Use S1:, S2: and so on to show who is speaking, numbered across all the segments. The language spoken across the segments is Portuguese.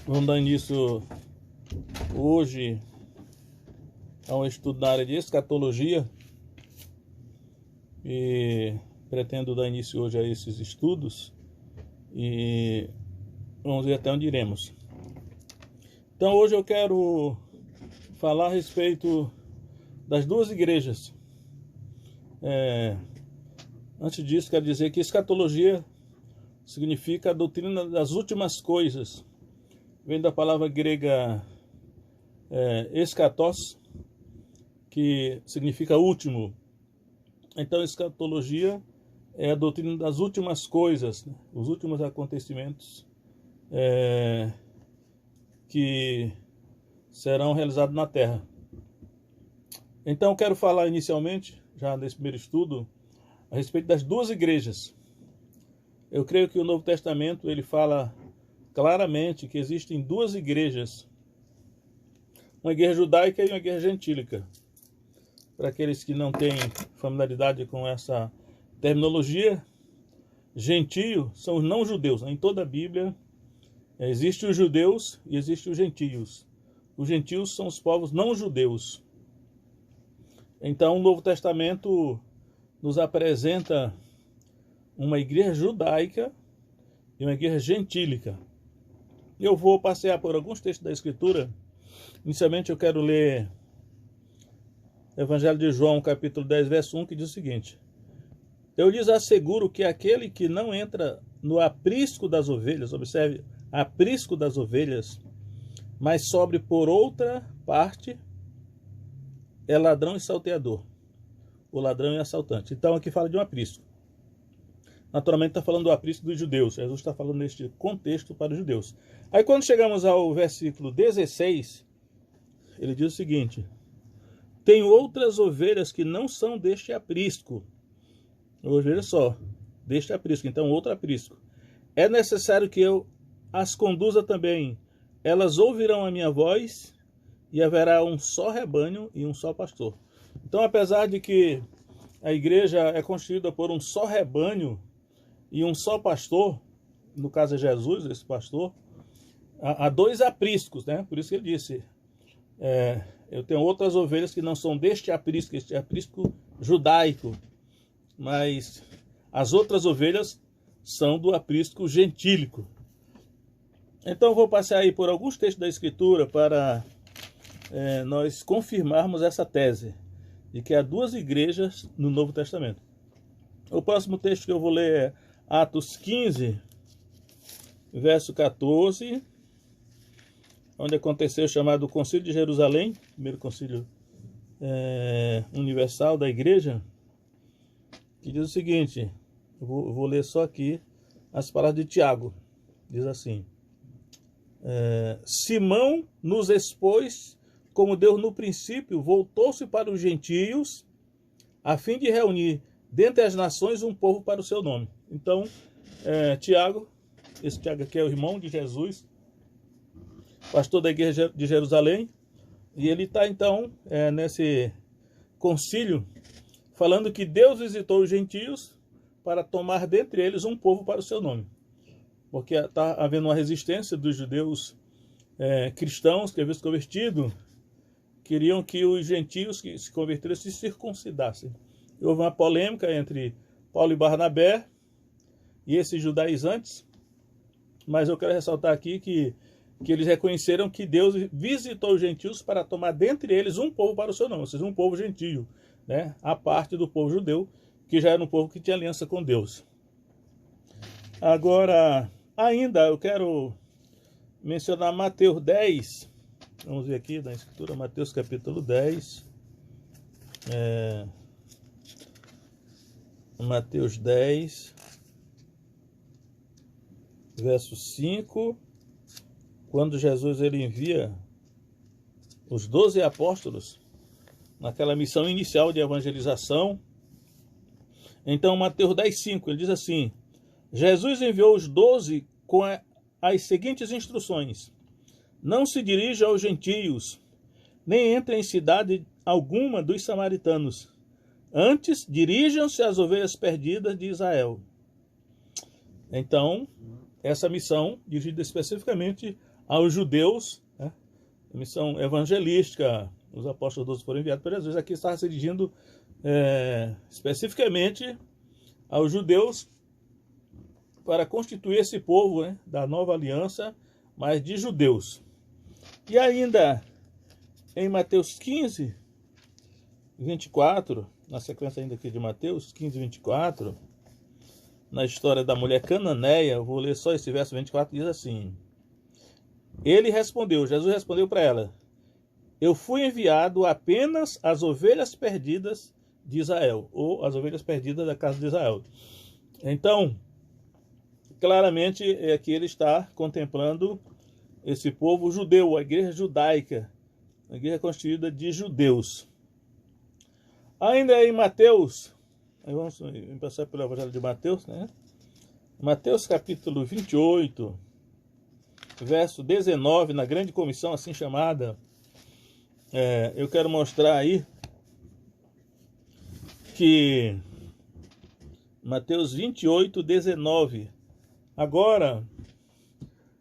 S1: Vamos dar início hoje a um estudo na área de escatologia e pretendo dar início hoje a esses estudos e vamos ver até onde iremos. Então hoje eu quero falar a respeito das duas igrejas. Antes disso, quero dizer que escatologia significa a doutrina das últimas coisas. Vem da palavra grega eschatos, que significa último. Então, escatologia é a doutrina das últimas coisas, né? Os últimos acontecimentos que serão realizados na Terra. Então, eu quero falar inicialmente, já nesse primeiro estudo, a respeito das duas igrejas. Eu creio que o Novo Testamento ele fala claramente que existem duas igrejas, uma igreja judaica e uma igreja gentílica. Para aqueles que não têm familiaridade com essa terminologia, gentio são os não-judeus. Em toda a Bíblia existem os judeus e existem os gentios. Os gentios são os povos não-judeus. Então o Novo Testamento nos apresenta uma igreja judaica e uma igreja gentílica. Eu vou passear por alguns textos da Escritura. Inicialmente eu quero ler Evangelho de João, capítulo 10, verso 1, que diz o seguinte: eu lhes asseguro que aquele que não entra no aprisco das ovelhas, observe, aprisco das ovelhas, mas sobre por outra parte, é ladrão e salteador. O ladrão e assaltante. Então aqui fala de um aprisco. Naturalmente está falando do aprisco dos judeus. Jesus está falando neste contexto para os judeus. Aí quando chegamos ao versículo 16, ele diz o seguinte: tem outras ovelhas que não são deste aprisco. Veja só, deste aprisco. Então outro aprisco. É necessário que eu as conduza também. Elas ouvirão a minha voz e haverá um só rebanho e um só pastor. Então, apesar de que a igreja é constituída por um só rebanho e um só pastor, no caso é Jesus, esse pastor, há dois apriscos, né? Por isso que ele disse, eu tenho outras ovelhas que não são deste aprisco, este aprisco judaico, mas as outras ovelhas são do aprisco gentílico. Então eu vou passar aí por alguns textos da Escritura para nós confirmarmos essa tese de que há duas igrejas no Novo Testamento. O próximo texto que eu vou ler é Atos 15, verso 14, onde aconteceu o chamado Concílio de Jerusalém, primeiro concílio universal da igreja, que diz o seguinte, eu vou ler só aqui as palavras de Tiago, diz assim: Simão nos expôs como Deus no princípio voltou-se para os gentios, a fim de reunir dentre as nações um povo para o seu nome. Então, Tiago, esse Tiago aqui é o irmão de Jesus, pastor da igreja de Jerusalém, e ele está então nesse concílio, falando que Deus visitou os gentios para tomar dentre eles um povo para o seu nome. Porque está havendo uma resistência dos judeus cristãos que haviam se convertido, queriam que os gentios que se converteram se circuncidassem. Houve uma polêmica entre Paulo e Barnabé e esses judaizantes, mas eu quero ressaltar aqui que eles reconheceram que Deus visitou os gentios para tomar dentre eles um povo para o seu nome, ou seja, um povo gentio, né? A parte do povo judeu, que já era um povo que tinha aliança com Deus. Agora, ainda eu quero mencionar Mateus 10, vamos ver aqui na Escritura, Mateus capítulo 10, Mateus 10, verso 5, quando Jesus ele envia os 12 apóstolos naquela missão inicial de evangelização. Então, Mateus 10, 5, ele diz assim: Jesus enviou os 12 com as seguintes instruções: não se dirija aos gentios, nem entre em cidade alguma dos samaritanos. Antes, dirijam-se às ovelhas perdidas de Israel. Então, essa missão dirigida especificamente aos judeus, né? A missão evangelística, os apóstolos 12 foram enviados por Jesus. Aqui está se dirigindo especificamente aos judeus para constituir esse povo, né, da nova aliança, mas de judeus. E ainda em Mateus 15, 24, na sequência ainda aqui de Mateus 15, 24, na história da mulher cananeia, eu vou ler só esse verso 24, diz assim: ele respondeu, Jesus respondeu para ela: eu fui enviado apenas às ovelhas perdidas de Israel, ou as ovelhas perdidas da casa de Israel. Então, claramente, aqui ele está contemplando esse povo judeu, a igreja judaica, a igreja constituída de judeus. Ainda em Mateus, vamos passar pelo Evangelho de Mateus, né? Mateus capítulo 28, verso 19, na grande comissão assim chamada, eu quero mostrar aí que Mateus 28, 19, agora,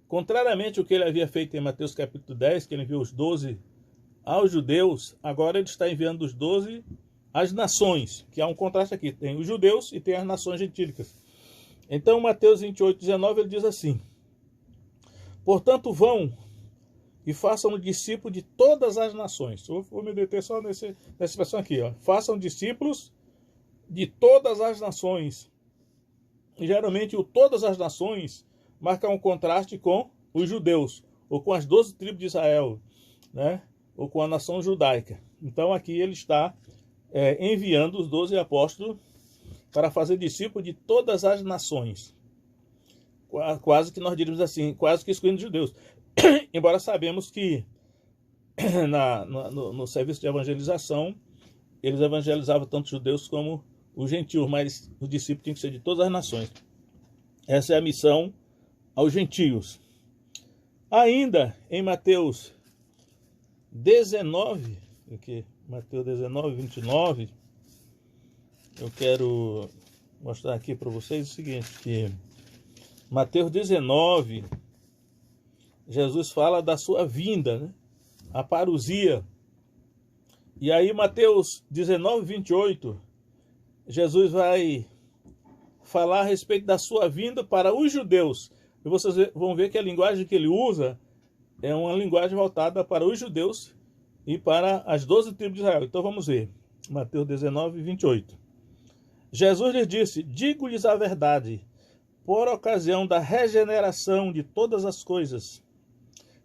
S1: contrariamente ao que ele havia feito em Mateus capítulo 10, que ele enviou os 12 aos judeus, agora ele está enviando os 12 às nações, que há um contraste aqui, tem os judeus e tem as nações gentílicas. Então, Mateus 28, 19, ele diz assim: portanto, vão e façam discípulos de todas as nações. Eu vou me deter só nessa expressão aqui, ó. Façam discípulos de todas as nações. E geralmente o todas as nações marca um contraste com os judeus, ou com as 12 tribos de Israel, né? Ou com a nação judaica. Então aqui ele está enviando os 12 apóstolos para fazer discípulos de todas as nações. Quase que nós diríamos assim, quase que excluindo os judeus. Embora sabemos que no serviço de evangelização, eles evangelizavam tanto os judeus como os gentios, mas os discípulos tinham que ser de todas as nações. Essa é a missão aos gentios. Ainda em Mateus 19, aqui, Mateus 19, 29, eu quero mostrar aqui para vocês o seguinte, que Mateus 19, Jesus fala da sua vinda, né? A parousia. E aí Mateus 19, 28, Jesus vai falar a respeito da sua vinda para os judeus. E vocês vão ver que a linguagem que ele usa é uma linguagem voltada para os judeus e para as 12 tribos de Israel. Então vamos ver. Mateus 19, 28. Jesus lhes disse: digo-lhes a verdade, por ocasião da regeneração de todas as coisas,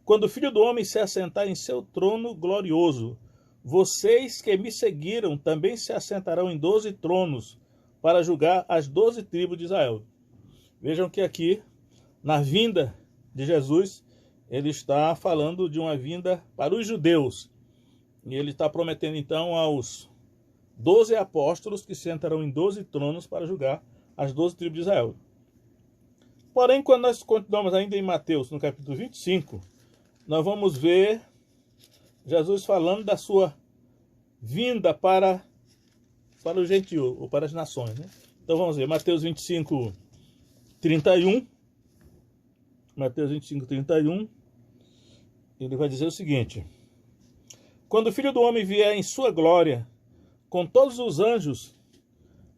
S1: quando o Filho do Homem se assentar em seu trono glorioso, vocês que me seguiram também se assentarão em 12 tronos para julgar as 12 tribos de Israel. Vejam que aqui, na vinda de Jesus, ele está falando de uma vinda para os judeus. E ele está prometendo então aos 12 apóstolos que sentarão em 12 tronos para julgar as 12 tribos de Israel. Porém, quando nós continuamos ainda em Mateus, no capítulo 25, nós vamos ver Jesus falando da sua vinda para o gentio, ou para as nações, né? Então vamos ver, Mateus 25, 31. Mateus 25, 31. Ele vai dizer o seguinte: quando o Filho do Homem vier em sua glória, com todos os anjos,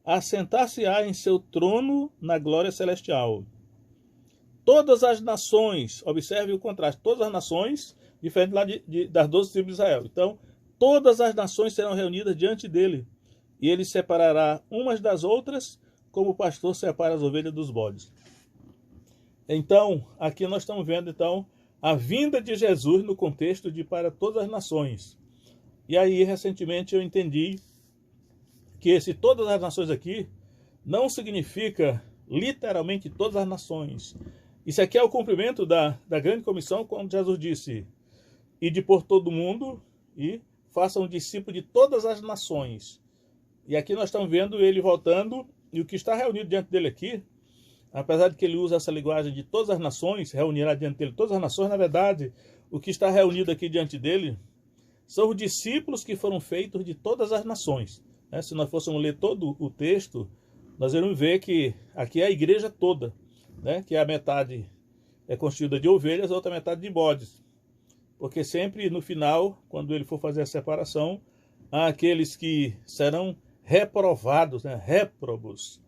S1: assentar-se-á em seu trono na glória celestial. Todas as nações, observe o contraste, todas as nações, diferente lá das 12 tribos de Israel. Então, todas as nações serão reunidas diante dele, e ele separará umas das outras, como o pastor separa as ovelhas dos bodes. Então, aqui nós estamos vendo então a vinda de Jesus no contexto de para todas as nações. E aí, recentemente, eu entendi que esse todas as nações aqui não significa literalmente todas as nações. Isso aqui é o cumprimento da grande comissão, quando Jesus disse: ide por todo o mundo e façam discípulo de todas as nações. E aqui nós estamos vendo ele voltando, e o que está reunido diante dele aqui, apesar de que ele usa essa linguagem de todas as nações, reunirá diante dele todas as nações, na verdade, o que está reunido aqui diante dele são os discípulos que foram feitos de todas as nações. Se nós fôssemos ler todo o texto, nós iremos ver que aqui é a igreja toda, né? Que é a metade é constituída de ovelhas, a outra metade de bodes. Porque sempre no final, quando ele for fazer a separação, há aqueles que serão reprovados, né? Réprobos,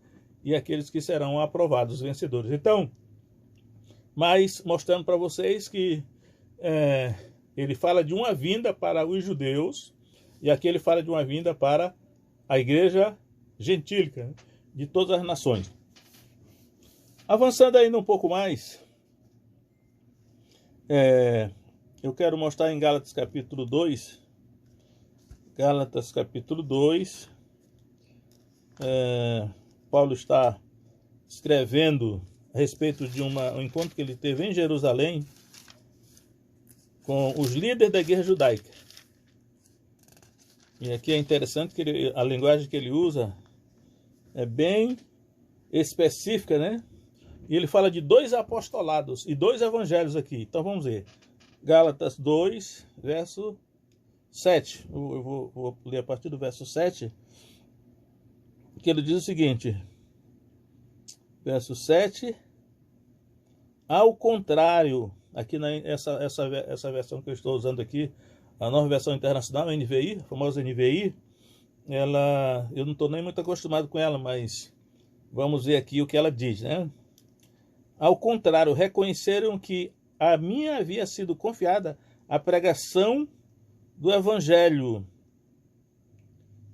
S1: e aqueles que serão aprovados, vencedores. Então, mas mostrando para vocês que ele fala de uma vinda para os judeus, e aqui ele fala de uma vinda para a igreja gentílica, né? De todas as nações. Avançando ainda um pouco mais, eu quero mostrar em Gálatas capítulo 2, Gálatas capítulo 2, Paulo está escrevendo a respeito de um encontro que ele teve em Jerusalém com os líderes da igreja judaica. E aqui é interessante que a linguagem que ele usa é bem específica, né? E ele fala de 2 apostolados e 2 evangelhos aqui. Então vamos ver. Gálatas 2, verso 7. Eu vou ler a partir do verso 7. Que ele diz o seguinte. Verso 7. Ao contrário, aqui essa versão que eu estou usando aqui, a nova versão internacional, a NVI, a famosa NVI, eu não estou nem muito acostumado com ela, mas vamos ver aqui o que ela diz, né? Ao contrário, reconheceram que a mim havia sido confiada a pregação do Evangelho.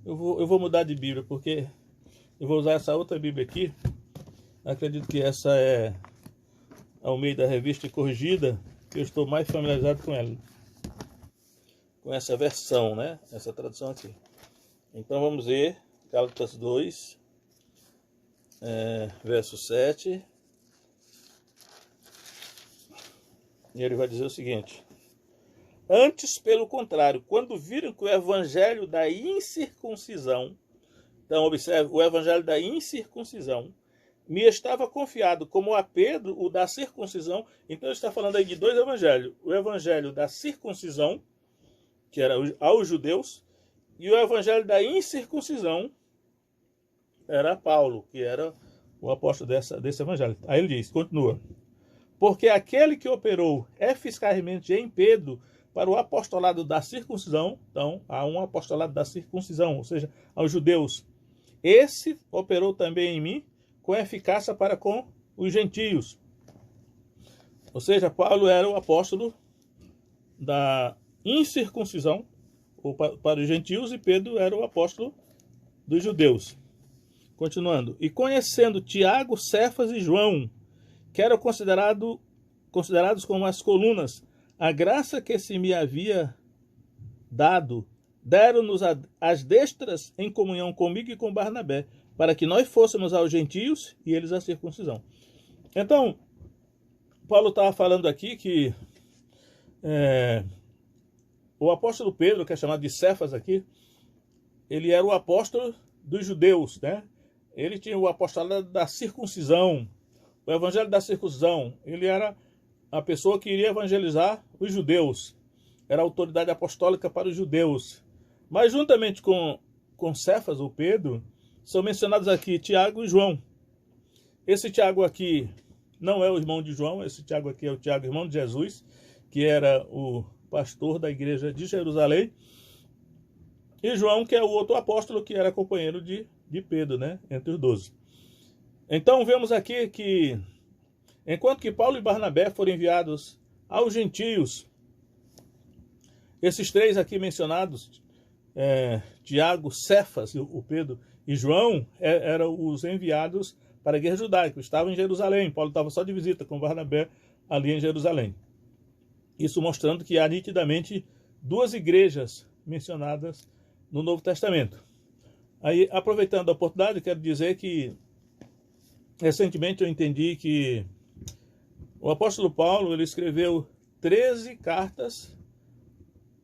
S1: Eu vou mudar de Bíblia, porque eu vou usar essa outra Bíblia aqui. Acredito que essa é ao meio da revista corrigida, que eu estou mais familiarizado com ela. Com essa versão, né? Essa tradução aqui. Então vamos ver, Gálatas 2, verso 7. E ele vai dizer o seguinte: antes, pelo contrário, quando viram que o evangelho da incircuncisão, então observe, o evangelho da incircuncisão, me estava confiado como a Pedro o da circuncisão. Então ele está falando aí de 2 evangelhos: o evangelho da circuncisão, que era aos judeus, e o evangelho da incircuncisão era Paulo, que era o apóstolo desse evangelho. Aí ele diz, continua: porque aquele que operou eficazmente em Pedro para o apostolado da circuncisão, então há um apostolado da circuncisão, ou seja, aos judeus, esse operou também em mim com eficácia para com os gentios. Ou seja, Paulo era o apóstolo da incircuncisão para os gentios, e Pedro era o apóstolo dos judeus. Continuando: e conhecendo Tiago, Cefas e João, que eram considerados como as colunas, a graça que se me havia dado, deram-nos as destras em comunhão comigo e com Barnabé, para que nós fôssemos aos gentios e eles à circuncisão. Então, Paulo estava falando aqui que o apóstolo Pedro, que é chamado de Cefas aqui, ele era o apóstolo dos judeus, né? Ele tinha o apostolado da circuncisão, o evangelho da circuncisão. Ele era a pessoa que iria evangelizar os judeus, era a autoridade apostólica para os judeus. Mas juntamente com Cefas, ou Pedro, são mencionados aqui Tiago e João. Esse Tiago aqui não é o irmão de João, esse Tiago aqui é o Tiago, irmão de Jesus, que era o pastor da igreja de Jerusalém. E João, que é o outro apóstolo, que era companheiro de Pedro, né? Entre os 12. Então vemos aqui que, enquanto que Paulo e Barnabé foram enviados aos gentios, esses 3 aqui mencionados, Tiago, Cefas, o Pedro e João, eram os enviados para a igreja judaica, estavam em Jerusalém. Paulo estava só de visita com Barnabé ali em Jerusalém. Isso mostrando que há nitidamente 2 igrejas mencionadas no Novo Testamento. Aí, aproveitando a oportunidade, quero dizer que recentemente eu entendi que o apóstolo Paulo ele escreveu 13 cartas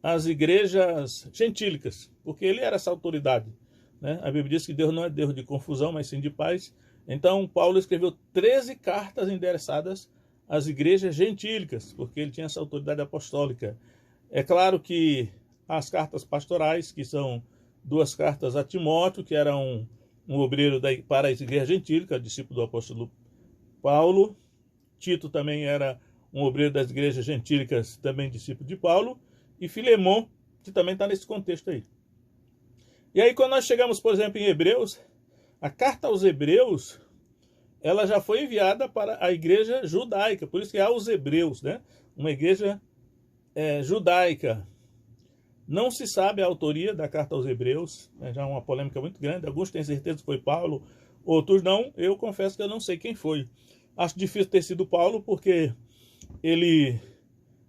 S1: às igrejas gentílicas, porque ele era essa autoridade, né? A Bíblia diz que Deus não é Deus de confusão, mas sim de paz. Então, Paulo escreveu 13 cartas endereçadas às igrejas gentílicas, porque ele tinha essa autoridade apostólica. É claro que as cartas pastorais, que são 2 cartas a Timóteo, que era um obreiro para a igreja gentílica, discípulo do apóstolo Paulo. Tito também era um obreiro das igrejas gentílicas, também discípulo de Paulo, e Filemon, que também está nesse contexto aí. E aí, quando nós chegamos, por exemplo, em Hebreus, a carta aos Hebreus, ela já foi enviada para a igreja judaica, por isso que é aos Hebreus, né? Uma igreja judaica. Não se sabe a autoria da carta aos Hebreus, já é uma polêmica muito grande. Alguns têm certeza que foi Paulo, outros não. Eu confesso que eu não sei quem foi. Acho difícil ter sido Paulo, porque ele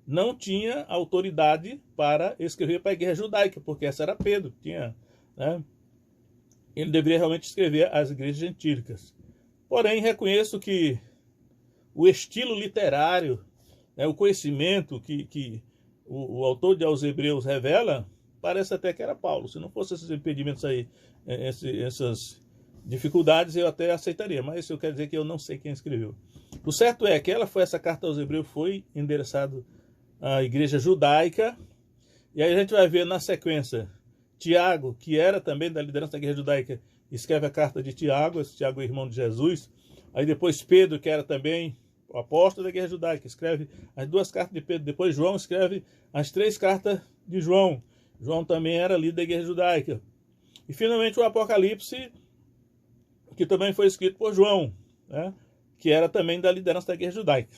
S1: não tinha autoridade para escrever para a igreja judaica, porque essa era Pedro, tinha, né? Ele deveria realmente escrever às igrejas gentílicas. Porém, reconheço que o estilo literário, né, o conhecimento que o autor de Aos Hebreus revela, parece até que era Paulo. Se não fosse esses impedimentos aí, essas dificuldades, eu até aceitaria. Mas isso quer dizer que eu não sei quem escreveu. O certo é que essa carta aos Hebreus foi endereçada à igreja judaica. E aí a gente vai ver na sequência, Tiago, que era também da liderança da igreja judaica, escreve a carta de Tiago. Esse Tiago é irmão de Jesus. Aí depois Pedro, que era também o apóstolo da igreja judaica, escreve as 2 cartas de Pedro. Depois João escreve as 3 cartas de João. João também era líder da igreja judaica. E finalmente o Apocalipse, que também foi escrito por João, né, que era também da liderança da igreja judaica.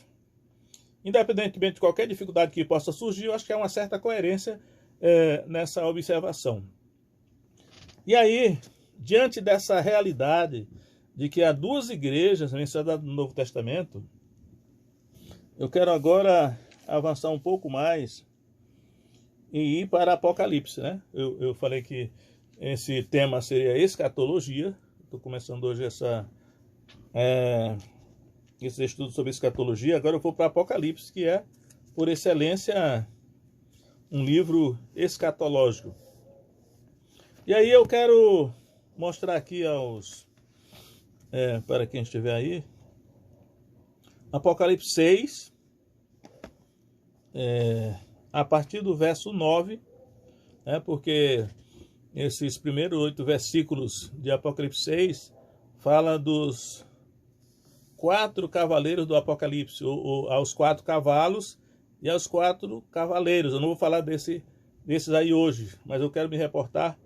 S1: Independentemente de qualquer dificuldade que possa surgir, eu acho que há uma certa coerência nessa observação. E aí, diante dessa realidade de que há 2 igrejas mencionadas no Novo Testamento, eu quero agora avançar um pouco mais e ir para Apocalipse, né? Eu falei que esse tema seria escatologia. Estou começando hoje esse estudo sobre escatologia. Agora eu vou para Apocalipse, que é, por excelência, um livro escatológico. E aí eu quero mostrar aqui para quem estiver aí, Apocalipse 6, a partir do verso 9, porque esses primeiros 8 versículos de Apocalipse 6 fala dos 4 cavaleiros do Apocalipse, ou aos 4 cavalos e aos 4 cavaleiros. Eu não vou falar desses aí hoje, mas eu quero me reportar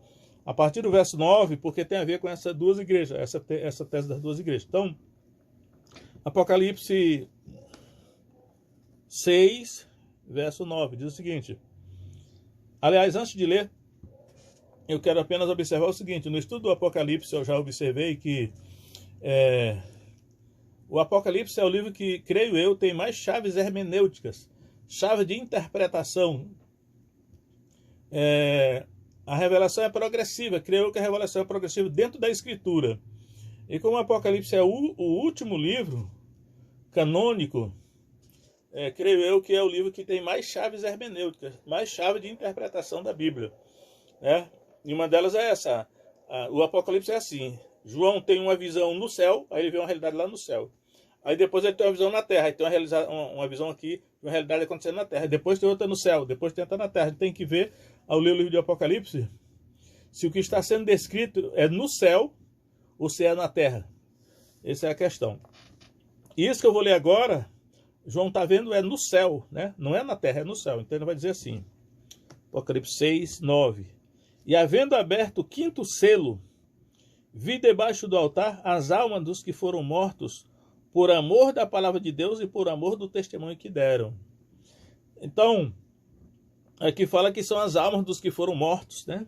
S1: a partir do verso 9, porque tem a ver com essas 2 igrejas, essa tese das 2 igrejas. Então, Apocalipse 6, verso 9, diz o seguinte. Aliás, antes de ler, eu quero apenas observar o seguinte. No estudo do Apocalipse, eu já observei que o Apocalipse é o livro que, creio eu, tem mais chaves hermenêuticas, chaves de interpretação. A revelação é progressiva, creio eu que a revelação é progressiva dentro da Escritura. E como o Apocalipse é o último livro canônico, creio eu que é o livro que tem mais chaves hermenêuticas, mais chaves de interpretação da Bíblia. E uma delas é essa. O Apocalipse é assim. João tem uma visão no céu, aí ele vê uma realidade lá no céu. Aí depois ele tem uma visão na terra, aí tem uma visão aqui, uma realidade acontecendo na terra. Depois tem outra no céu, depois tem outra na terra. A gente tem que ver, ao ler o livro de Apocalipse, se o que está sendo descrito é no céu ou se é na terra. Essa é a questão. E isso que eu vou ler agora, João está vendo é no céu, né? Não é na terra, é no céu. Então ele vai dizer assim, Apocalipse 6, 9. E havendo aberto o 5º selo, vi debaixo do altar as almas dos que foram mortos por amor da palavra de Deus e por amor do testemunho que deram. Então, aqui fala que são as almas dos que foram mortos, né?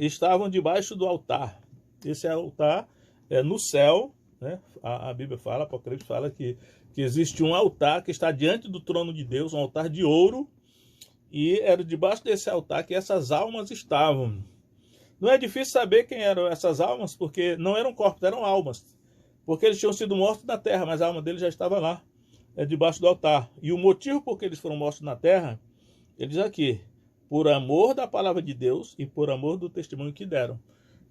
S1: Estavam debaixo do altar. Esse altar é no céu, né? A Bíblia fala, a Apocalipse fala que existe um altar que está diante do trono de Deus, um altar de ouro, e era debaixo desse altar que essas almas estavam. Não é difícil saber quem eram essas almas, porque não eram corpos, eram almas. Porque eles tinham sido mortos na terra, mas a alma deles já estava lá, debaixo do altar. E o motivo por que eles foram mortos na terra, ele diz aqui, por amor da palavra de Deus e por amor do testemunho que deram.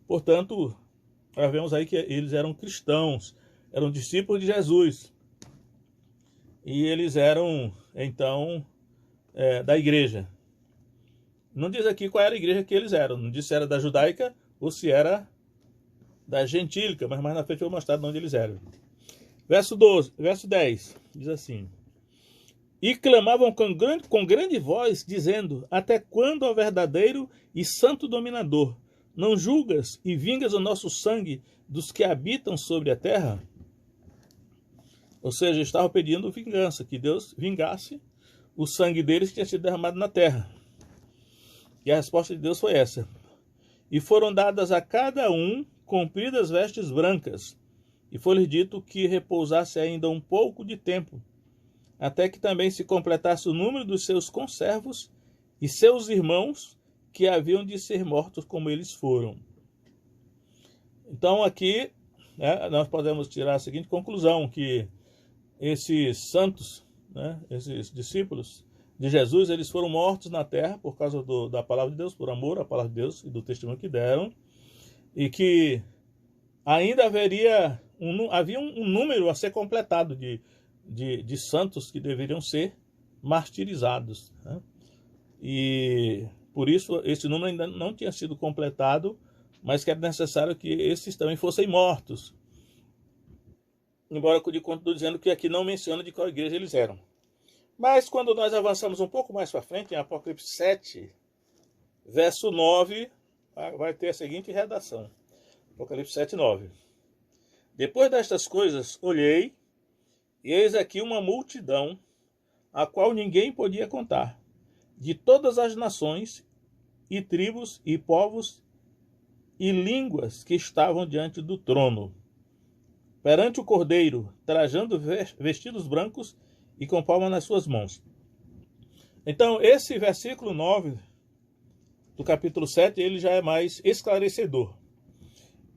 S1: Portanto, nós vemos aí que eles eram cristãos, eram discípulos de Jesus. E eles eram, então, da igreja. Não diz aqui qual era a igreja que eles eram. Não diz se era da judaica ou se era da gentílica, mas mais na frente eu vou mostrar de onde eles eram. Verso 10 diz assim: E clamavam com grande voz, dizendo: até quando, ó verdadeiro e santo dominador, não julgas e vingas o nosso sangue dos que habitam sobre a terra? Ou seja, estavam pedindo vingança, que Deus vingasse o sangue deles que tinha sido derramado na terra. E a resposta de Deus foi essa: e foram dadas a cada um compridas vestes brancas, e foi-lhes dito que repousasse ainda um pouco de tempo, até que também se completasse o número dos seus conservos e seus irmãos que haviam de ser mortos como eles foram. Então aqui, né, nós podemos tirar a seguinte conclusão, que esses santos, né, esses discípulos de Jesus, eles foram mortos na terra por causa da palavra de Deus, por amor à palavra de Deus e do testemunho que deram, e que ainda havia um número a ser completado de santos que deveriam ser martirizados, né? E por isso esse número ainda não tinha sido completado, mas que era necessário que esses também fossem mortos. Embora eu continue dizendo que aqui não menciona de qual igreja eles eram. Mas quando nós avançamos um pouco mais para frente, em Apocalipse 7, verso 9, vai ter a seguinte redação. Apocalipse 7, 9. Depois destas coisas, olhei, e eis aqui uma multidão, a qual ninguém podia contar, de todas as nações, e tribos, e povos, e línguas que estavam diante do trono, perante o Cordeiro, trajando vestidos brancos e com palmas nas suas mãos. Então, esse versículo 9 do capítulo 7, ele já é mais esclarecedor.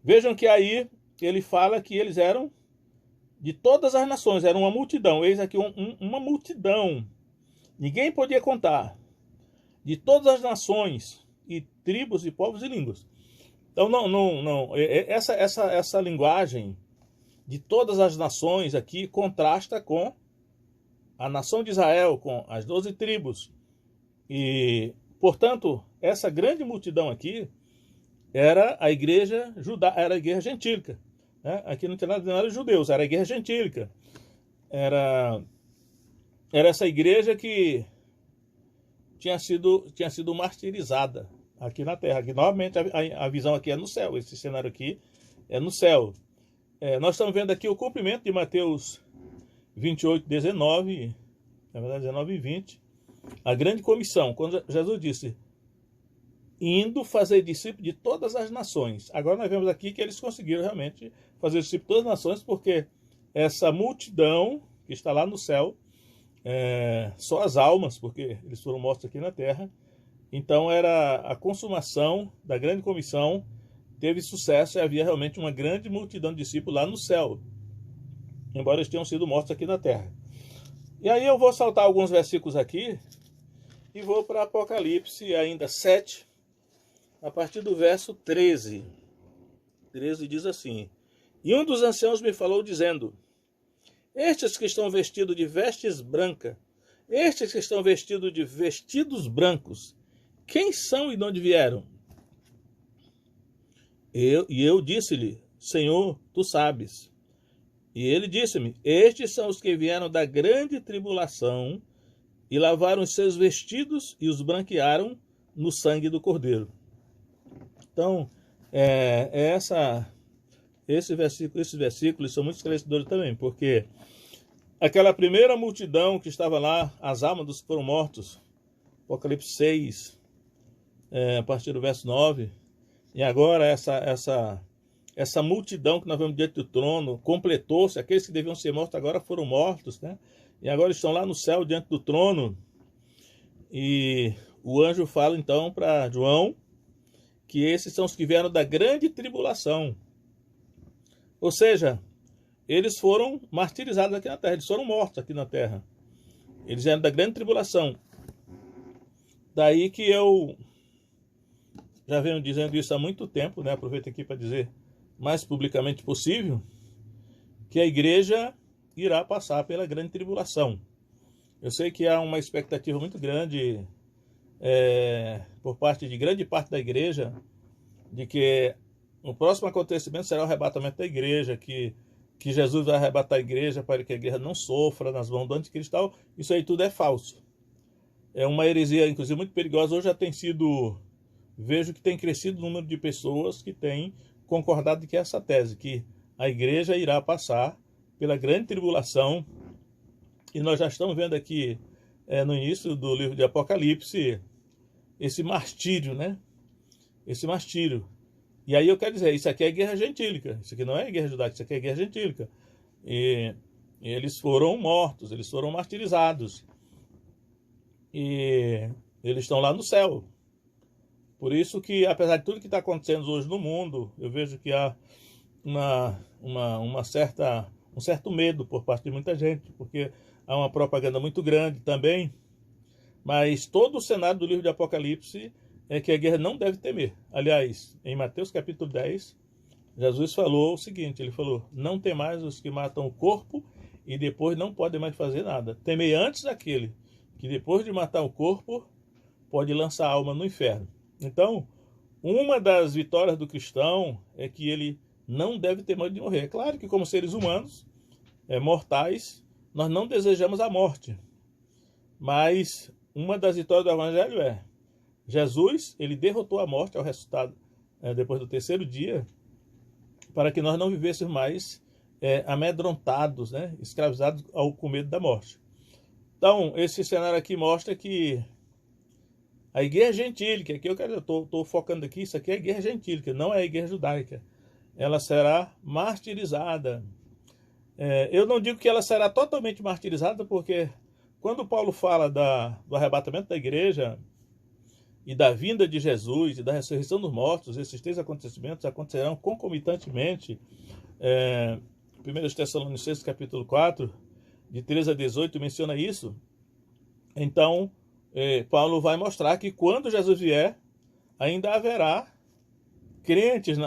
S1: Vejam que aí ele fala que eles eram de todas as nações, era uma multidão. Eis aqui uma multidão, ninguém podia contar, de todas as nações, e tribos, e povos, e línguas. Então, essa linguagem de todas as nações aqui contrasta com a nação de Israel, com as 12 tribos. E, portanto, essa grande multidão aqui era a igreja era a igreja gentílica, né? Aqui não tinha nada de judeus, era a igreja gentílica. Era essa igreja que tinha sido martirizada aqui na terra. Aqui, novamente, a visão aqui é no céu. Esse cenário aqui é no céu. Nós estamos vendo aqui o cumprimento de Mateus 28, 19, na verdade 19 e 20, a grande comissão, quando Jesus disse: indo fazer discípulos de todas as nações. Agora nós vemos aqui que eles conseguiram realmente fazer discípulos de todas as nações, porque essa multidão que está lá no céu, só as almas, porque eles foram mortos aqui na terra. Então era a consumação da grande comissão, teve sucesso e havia realmente uma grande multidão de discípulos lá no céu, embora eles tenham sido mortos aqui na terra. E aí eu vou saltar alguns versículos aqui e vou para Apocalipse ainda 7, a partir do verso 13. 13 diz assim: e um dos anciãos me falou dizendo: estes que estão vestidos de vestes brancas, estes que estão vestidos de vestidos brancos, quem são e de onde vieram? E eu disse-lhe: Senhor, tu sabes. E ele disse-me: estes são os que vieram da grande tribulação e lavaram os seus vestidos e os branquearam no sangue do Cordeiro. Então, esses versículos são muito esclarecedores também, porque aquela primeira multidão que estava lá, as almas dos que foram mortos, Apocalipse 6, a partir do verso 9, e agora essa multidão que nós vemos diante do trono, completou-se, aqueles que deviam ser mortos agora foram mortos, né? E agora estão lá no céu diante do trono. E o anjo fala então para João que esses são os que vieram da grande tribulação. Ou seja, eles foram martirizados aqui na terra, eles foram mortos aqui na terra. Eles vieram da grande tribulação. Daí que eu já venho dizendo isso há muito tempo, né? Aproveito aqui para dizer mais publicamente possível, que a igreja irá passar pela grande tribulação. Eu sei que há uma expectativa muito grande por parte de grande parte da igreja de que o próximo acontecimento será o arrebatamento da igreja, que que Jesus vai arrebatar a igreja para que a igreja não sofra nas mãos do anticristo, isso aí tudo é falso. É uma heresia, inclusive, muito perigosa. Hoje já tem sido, vejo que tem crescido o número de pessoas que têm concordado que essa tese, que a igreja irá passar pela grande tribulação, e nós já estamos vendo aqui no início do livro de Apocalipse esse martírio, né? Esse martírio. E aí eu quero dizer, isso aqui é guerra gentílica, isso aqui não é guerra judaica, isso aqui é guerra gentílica. E eles foram mortos, eles foram martirizados. E eles estão lá no céu. Por isso que, apesar de tudo que está acontecendo hoje no mundo, eu vejo que há um certo medo por parte de muita gente, porque há uma propaganda muito grande também. Mas todo o cenário do livro de Apocalipse é que a guerra não deve temer. Aliás, em Mateus capítulo 10, Jesus falou o seguinte, ele falou, não temais os que matam o corpo e depois não podem mais fazer nada. Temei antes aquele que depois de matar o corpo pode lançar a alma no inferno. Então, uma das vitórias do cristão é que ele não deve ter medo de morrer. É claro que como seres humanos, mortais, nós não desejamos a morte. Mas uma das vitórias do evangelho é Jesus, ele derrotou a morte ao resultado depois do terceiro dia, para que nós não vivêssemos mais amedrontados, né, escravizados com medo da morte. Então, esse cenário aqui mostra que a igreja gentílica, aqui eu estou focando aqui, isso aqui é a igreja gentílica, não é a igreja judaica. Ela será martirizada. Eu não digo que ela será totalmente martirizada, porque quando Paulo fala do arrebatamento da igreja e da vinda de Jesus e da ressurreição dos mortos, esses três acontecimentos acontecerão concomitantemente. 1 Tessalonicenses capítulo 4, de 13 a 18, menciona isso. Então, Paulo vai mostrar que quando Jesus vier, ainda haverá crentes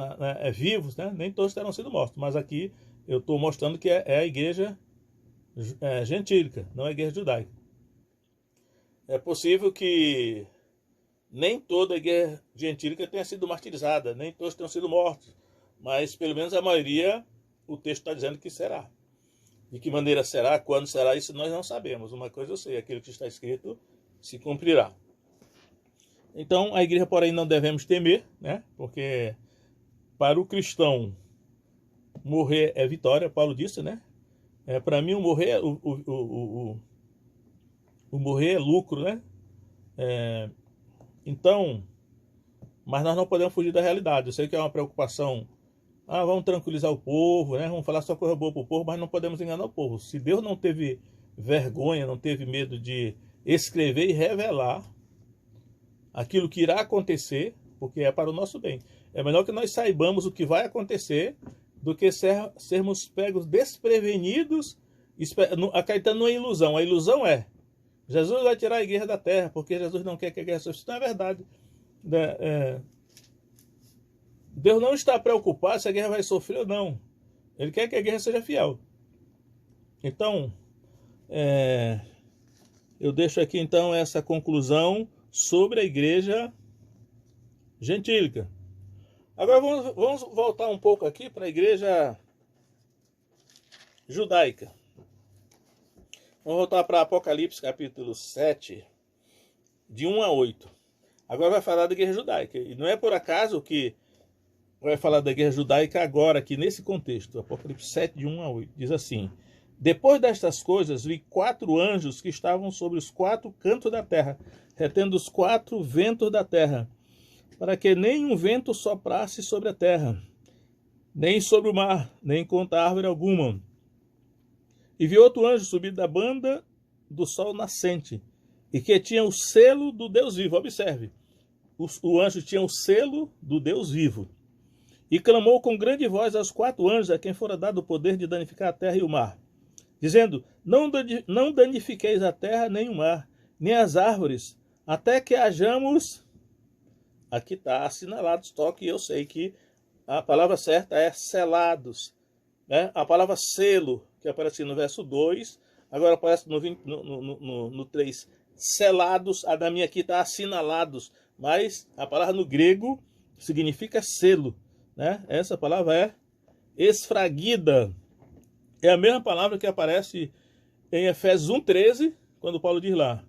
S1: vivos, né? Nem todos terão sido mortos, mas aqui eu estou mostrando que é a igreja gentílica, não é a igreja judaica. É possível que nem toda a igreja gentílica tenha sido martirizada, nem todos tenham sido mortos, mas pelo menos a maioria, o texto está dizendo que será. De que maneira será, quando será, isso nós não sabemos. Uma coisa eu sei, aquilo que está escrito se cumprirá. Então, a igreja, porém, não devemos temer, né? Porque para o cristão, morrer é vitória, Paulo disse, né? Para mim, o morrer é lucro, né? Então, mas nós não podemos fugir da realidade. Eu sei que é uma preocupação. Vamos tranquilizar o povo, né? Vamos falar só coisa boa para o povo, mas não podemos enganar o povo. Se Deus não teve vergonha, não teve medo de escrever e revelar aquilo que irá acontecer, porque é para o nosso bem. É melhor que nós saibamos o que vai acontecer do que sermos pegos desprevenidos, acreditando numa ilusão. A ilusão é, Jesus vai tirar a igreja da terra, porque Jesus não quer que a guerra sofra. Isso não é verdade. Deus não está preocupado se a guerra vai sofrer ou não. Ele quer que a guerra seja fiel. Então, eu deixo aqui então essa conclusão sobre a igreja gentílica. Agora vamos voltar um pouco aqui para a igreja judaica. Vamos voltar para Apocalipse capítulo 7, de 1 a 8. Agora vai falar da igreja judaica. E não é por acaso que vai falar da igreja judaica agora, aqui nesse contexto. Apocalipse 7, de 1 a 8. Diz assim: depois destas coisas, vi 4 anjos que estavam sobre os 4 cantos da terra, retendo os 4 ventos da terra, para que nenhum vento soprasse sobre a terra, nem sobre o mar, nem contra árvore alguma. E vi outro anjo subir da banda do sol nascente, e que tinha o selo do Deus vivo. Observe, o anjo tinha o selo do Deus vivo. E clamou com grande voz aos 4 anjos, a quem fora dado o poder de danificar a terra e o mar, dizendo: não danifiqueis a terra, nem o mar, nem as árvores, até que hajamos... Aqui está assinalado, toque, eu sei que a palavra certa é selados, né? A palavra selo, que aparece no verso 2, agora aparece no 3, selados. A da minha aqui está assinalados, mas a palavra no grego significa selo, né? Essa palavra é esfragida. é a mesma palavra que aparece em Efésios 1,13, quando Paulo diz lá: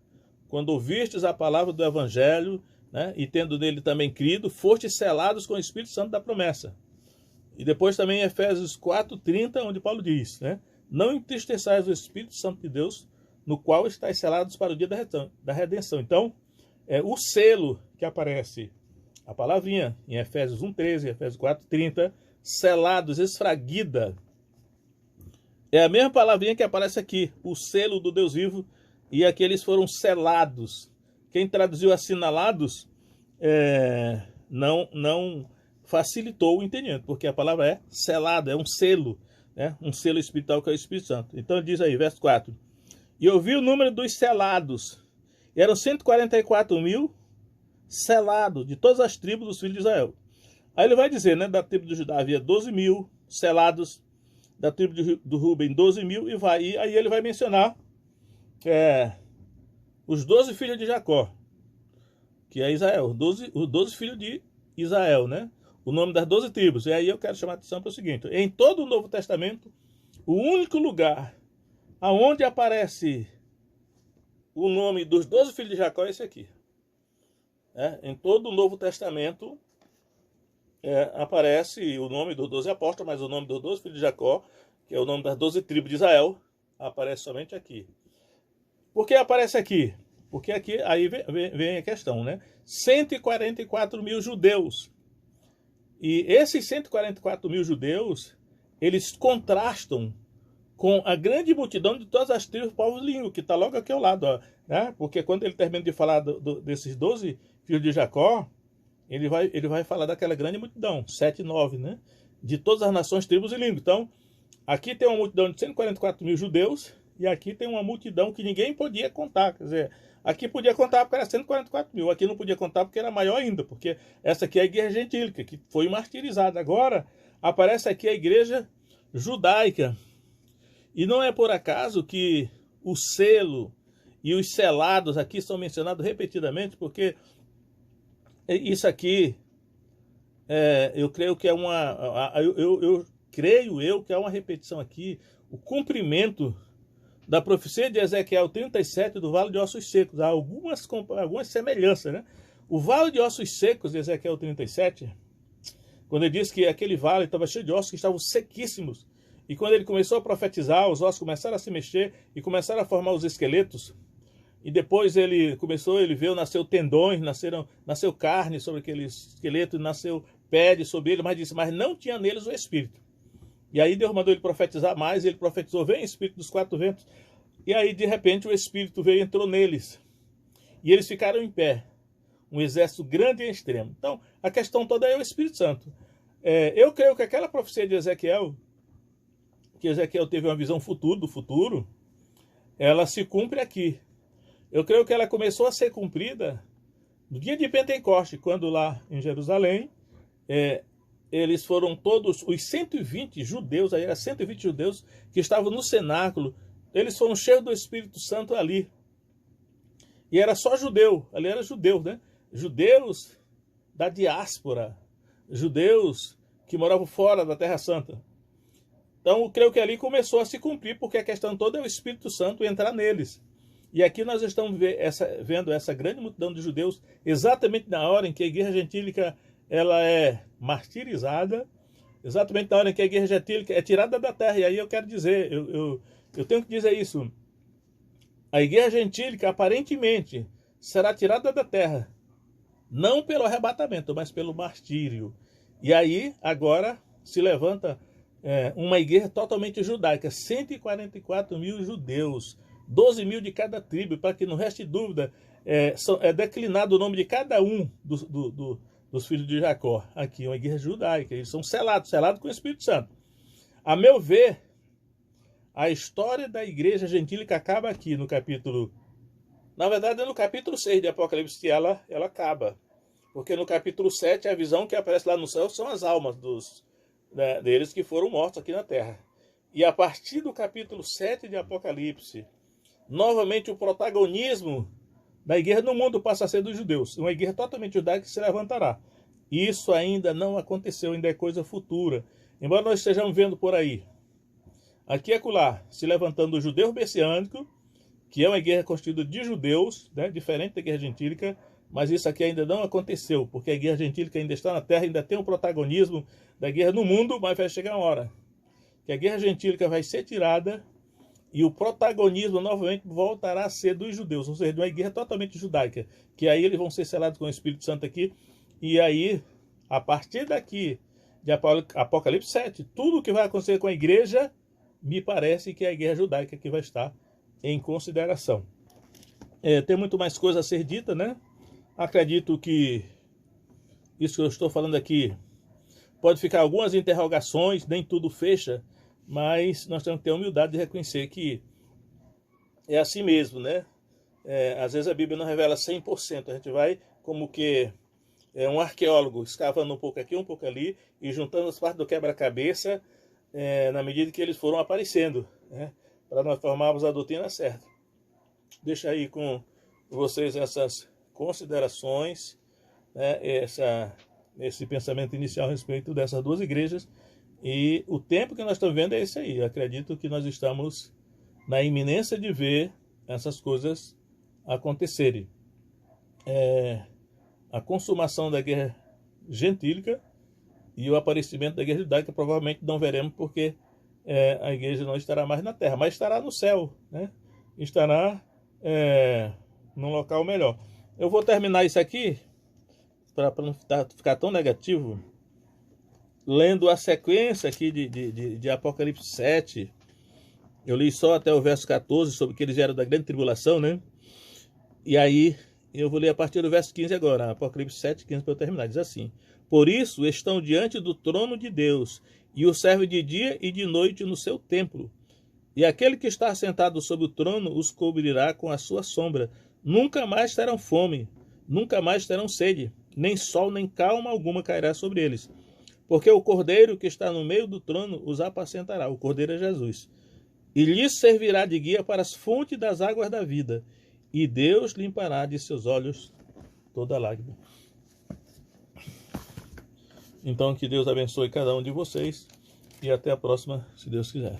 S1: quando ouvistes a palavra do Evangelho, né, e tendo nele também crido, fostes selados com o Espírito Santo da promessa. E depois também em Efésios 4,30, onde Paulo diz, né, não entristeçais o Espírito Santo de Deus, no qual estáis selados para o dia da redenção. Então, o selo que aparece, a palavrinha em Efésios 1,13, Efésios 4,30, selados, esfraguida, é a mesma palavrinha que aparece aqui, o selo do Deus vivo, e aqueles foram selados. Quem traduziu assinalados não facilitou o entendimento, porque a palavra é selado, é um selo, né? Um selo espiritual que é o Espírito Santo. Então diz aí, verso 4: e eu vi o número dos selados, e eram 144.000 selados, de todas as tribos dos filhos de Israel. Aí ele vai dizer, né, da tribo de Judá havia 12.000 selados, da tribo do Ruben 12.000, e vai, e aí ele vai mencionar os 12 filhos de Jacó, que é Israel, os 12 filhos de Israel, né? O nome das 12 tribos. E aí eu quero chamar a atenção para o seguinte: em todo o Novo Testamento, o único lugar aonde aparece o nome dos 12 filhos de Jacó é esse aqui. Em todo o Novo Testamento aparece o nome dos 12 apóstolos, mas o nome dos 12 filhos de Jacó, que é o nome das 12 tribos de Israel, aparece somente aqui. Por que aparece aqui? Porque aqui aí vem a questão, né? 144.000 judeus. E esses 144.000 judeus, eles contrastam com a grande multidão de todas as tribos, povos e línguas, que está logo aqui ao lado. Ó, né? Porque quando ele termina de falar desses 12 filhos de Jacó, ele vai falar daquela grande multidão, 7 e 9, né? De todas as nações, tribos e línguas. Então, aqui tem uma multidão de 144.000 judeus, e aqui tem uma multidão que ninguém podia contar. Quer dizer, aqui podia contar porque era 144.000, aqui não podia contar porque era maior ainda, porque essa aqui é a igreja gentílica, que foi martirizada. Agora aparece aqui a igreja judaica. E não é por acaso que o selo e os selados aqui são mencionados repetidamente, porque isso aqui, eu creio que é que é uma repetição aqui, o cumprimento da profecia de Ezequiel 37 do Vale de Ossos Secos. Há algumas semelhanças, né? O Vale de Ossos Secos de Ezequiel 37, quando ele diz que aquele vale estava cheio de ossos que estavam sequíssimos, e quando ele começou a profetizar, os ossos começaram a se mexer e começaram a formar os esqueletos, e depois ele viu, nasceu tendões, nasceu carne sobre aquele esqueleto, nasceu pele sobre ele, mas disse, mas não tinha neles o Espírito. E aí Deus mandou ele profetizar mais, e ele profetizou, vem Espírito dos 4 ventos. E aí, de repente, o Espírito veio e entrou neles. E eles ficaram em pé. Um exército grande e extremo. Então, a questão toda é o Espírito Santo. Eu creio que aquela profecia de Ezequiel, que Ezequiel teve uma visão do futuro, ela se cumpre aqui. Eu creio que ela começou a ser cumprida no dia de Pentecoste, quando lá em Jerusalém, eles foram todos, os 120 judeus, aí eram 120 judeus que estavam no cenáculo, eles foram cheios do Espírito Santo ali. E era só judeu, ali era judeu, né? Judeus da diáspora, judeus que moravam fora da Terra Santa. Então, eu creio que ali começou a se cumprir, porque a questão toda é o Espírito Santo entrar neles. E aqui nós estamos vendo essa grande multidão de judeus, exatamente na hora em que a igreja gentílica ela é martirizada, exatamente na hora em que a igreja gentílica é tirada da terra. E aí eu quero dizer, eu tenho que dizer isso, a igreja gentílica aparentemente será tirada da terra, não pelo arrebatamento, mas pelo martírio. E aí agora se levanta uma igreja totalmente judaica, 144.000 judeus, 12.000 de cada tribo, para que não reste dúvida, é declinado o nome de cada um dos filhos de Jacó. Aqui, uma igreja judaica, eles são selados com o Espírito Santo. A meu ver, a história da igreja gentílica acaba aqui no capítulo... Na verdade, é no capítulo 6 de Apocalipse que ela acaba. Porque no capítulo 7, a visão que aparece lá no céu são as almas deles que foram mortos aqui na terra. E a partir do capítulo 7 de Apocalipse, novamente o protagonismo da igreja no mundo passa a ser dos judeus. Uma igreja totalmente judaica que se levantará. Isso ainda não aconteceu, ainda é coisa futura. Embora nós estejamos vendo por aí aqui e acolá, se levantando o judeu messiânico, que é uma igreja constituída de judeus, né, diferente da igreja gentílica, mas isso aqui ainda não aconteceu, porque a igreja gentílica ainda está na terra, ainda tem um protagonismo da igreja no mundo, mas vai chegar uma hora que a igreja gentílica vai ser tirada e o protagonismo novamente voltará a ser dos judeus, ou seja, de uma igreja totalmente judaica, que aí eles vão ser selados com o Espírito Santo aqui, e aí, a partir daqui, de Apocalipse 7, tudo o que vai acontecer com a igreja, me parece que é a igreja judaica que vai estar em consideração. Tem muito mais coisa a ser dita, né? Acredito que isso que eu estou falando aqui pode ficar algumas interrogações, nem tudo fecha, mas nós temos que ter a humildade de reconhecer que é assim mesmo, né? Às vezes a Bíblia não revela 100%, a gente vai como que um arqueólogo escavando um pouco aqui, um pouco ali, e juntando as partes do quebra-cabeça na medida que eles foram aparecendo, né? Para nós formarmos a doutrina certa. Deixa aí com vocês essas considerações, né? Esse pensamento inicial a respeito dessas duas igrejas. E o tempo que nós estamos vendo é esse aí. Eu acredito que nós estamos na iminência de ver essas coisas acontecerem. A consumação da guerra gentílica e o aparecimento da igreja judaica provavelmente não veremos, porque a igreja não estará mais na terra, mas estará no céu, né? Estará num local melhor. Eu vou terminar isso aqui, para não ficar tão negativo, lendo a sequência aqui de Apocalipse 7. Eu li só até o verso 14, sobre que eles eram da grande tribulação, né? E aí, eu vou ler a partir do verso 15 agora, Apocalipse 7, 15, para eu terminar. Diz assim: por isso estão diante do trono de Deus, e o serve de dia e de noite no seu templo. E aquele que está sentado sobre o trono os cobrirá com a sua sombra. Nunca mais terão fome, nunca mais terão sede, nem sol nem calma alguma cairá sobre eles. Porque o cordeiro que está no meio do trono os apacentará. O cordeiro é Jesus. E lhes servirá de guia para as fontes das águas da vida. E Deus limpará de seus olhos toda lágrima. Então, que Deus abençoe cada um de vocês. E até a próxima, se Deus quiser.